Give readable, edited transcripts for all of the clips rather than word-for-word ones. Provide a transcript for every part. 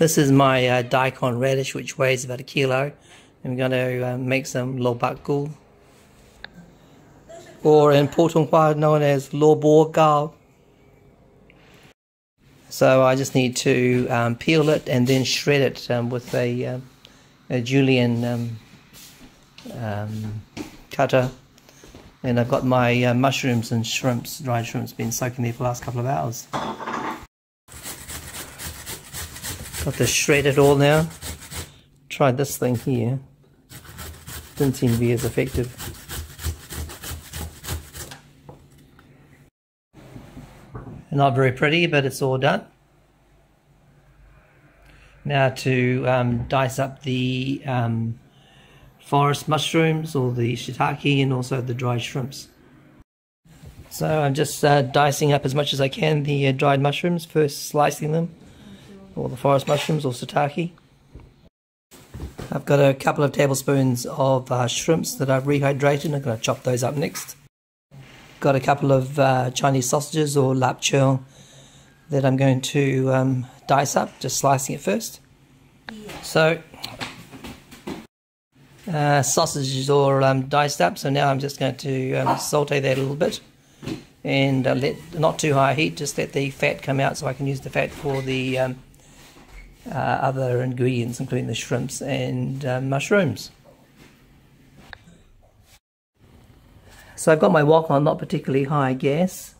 This is my Daikon radish, which weighs about 1 kilo. I'm going to make some lo bak gu, or in Putonghua known as lo bo gao. So I just need to peel it and then shred it with a julienne cutter. And I've got my mushrooms and shrimps, dried shrimps, been soaking there for the last couple of hours. Got to shred it all now. Tried this thing here. Didn't seem to be as effective. Not very pretty, but it's all done. Now to dice up the forest mushrooms, or the shiitake, and also the dried shrimps. So I'm just dicing up as much as I can the dried mushrooms, first slicing them, or the forest mushrooms or shiitake. I've got a couple of tablespoons of shrimps that I've rehydrated. I'm going to chop those up next. Got a couple of Chinese sausages or lap chou that I'm going to dice up, just slicing it first. So sausages all diced up, so now I'm just going to saute that a little bit, and let, not too high heat, just let the fat come out so I can use the fat for the other ingredients, including the shrimps and mushrooms. So I've got my wok on not particularly high gas,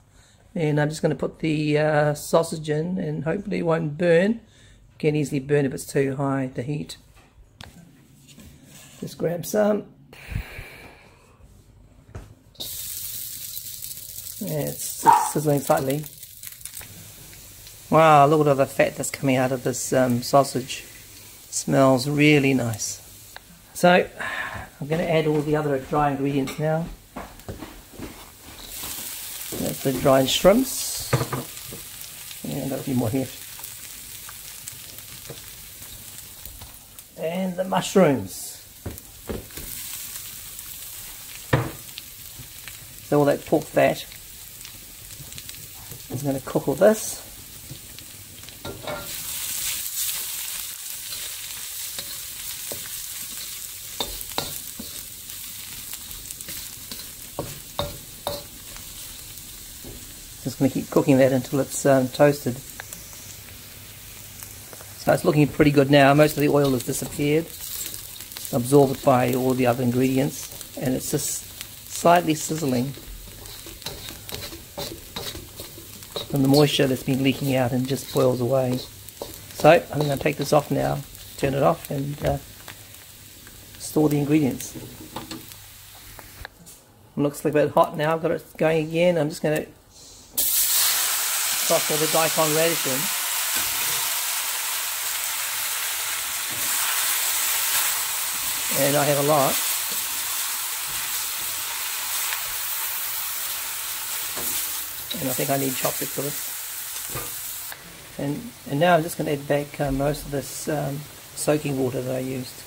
and I'm just going to put the sausage in, and hopefully it won't burn. It can easily burn if it's too high the heat. Just grab some. Yeah, it's sizzling slightly. Wow, look at all the fat that's coming out of this sausage. Smells really nice. So I'm going to add all the other dry ingredients now. That's the dried shrimps. And I've got a few more here. And the mushrooms. So all that pork fat is going to cook all this. Just going to keep cooking that until it's toasted. So it's looking pretty good now. Most of the oil has disappeared, absorbed by all the other ingredients, and it's just slightly sizzling from the moisture that's been leaking out and just boils away. So I'm going to take this off now, turn it off, and store the ingredients. It looks like a bit hot now. I've got it going again. I'm just going to toss all the Daikon radish in. And I have a lot. And I think I need chopstick for this. And now I'm just going to add back most of this soaking water that I used.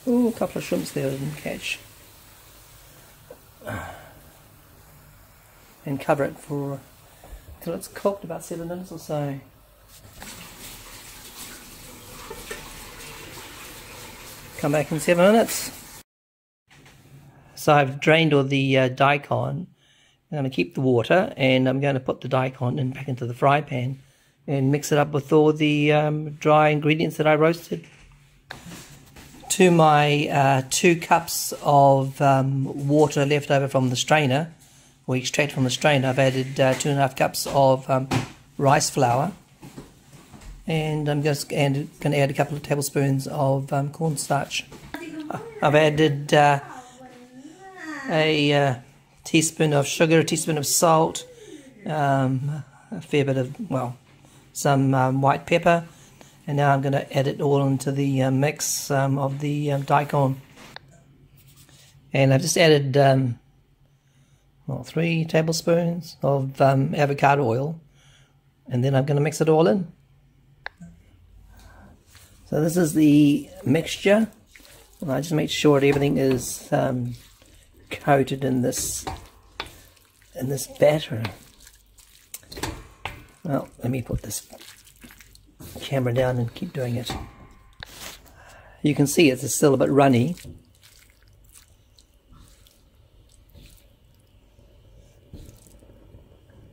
Ooh, a couple of shrimps there I didn't catch. And cover it for till it's cooked, about 7 minutes or so. Come back in 7 minutes. So I've drained all the Daikon. I'm going to keep the water, and I'm going to put the Daikon back into the fry pan and mix it up with all the dry ingredients that I roasted. To my 2 cups of water left over from the strainer, or extract from the strainer, I've added 2.5 cups of rice flour, and I'm just going to add a couple of tablespoons of cornstarch. I've added a teaspoon of sugar, a teaspoon of salt, a fair bit of, well, some white pepper, and now I'm going to add it all into the mix of the Daikon. And I've just added 3 tablespoons of avocado oil, and then I'm going to mix it all in. So this is the mixture. And I just make sure that everything is coated in this batter. Well, let me put this camera down and keep doing it. You can see it's still a bit runny.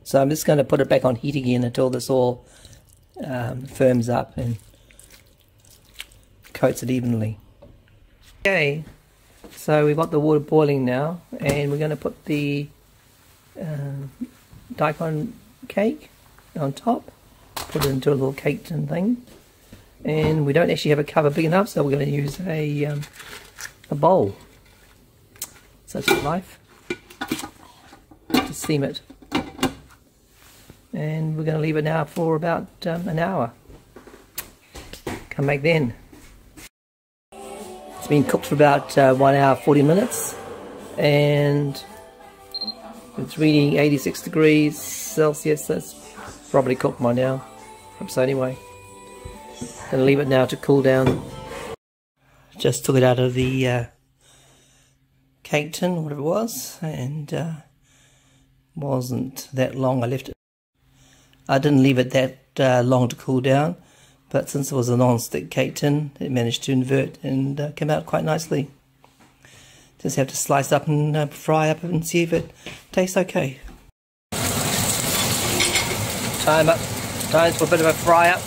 So I'm just going to put it back on heat again until this all firms up and coats it evenly. Okay, so we've got the water boiling now, and we're going to put the Daikon cake on top, put it into a little cake tin thing, and we don't actually have a cover big enough, so we're going to use a bowl, such is life, to steam it. And we're going to leave it now for about an hour. Come back then. It's been cooked for about 1 hour 40 minutes, and it's reading 86 degrees Celsius. That's probably cooked by now. Hope so anyway. Gonna leave it now to cool down. Just took it out of the cake tin, whatever it was, and wasn't that long. I didn't leave it that long to cool down, but since it was a non-stick cake tin, it managed to invert and came out quite nicely. Just have to slice up and fry up and see if it tastes okay. Time for a bit of a fry up.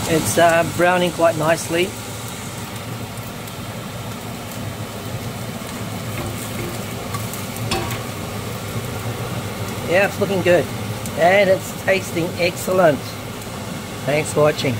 It's browning quite nicely. Yeah, it's looking good, and it's tasting excellent. Thanks for watching.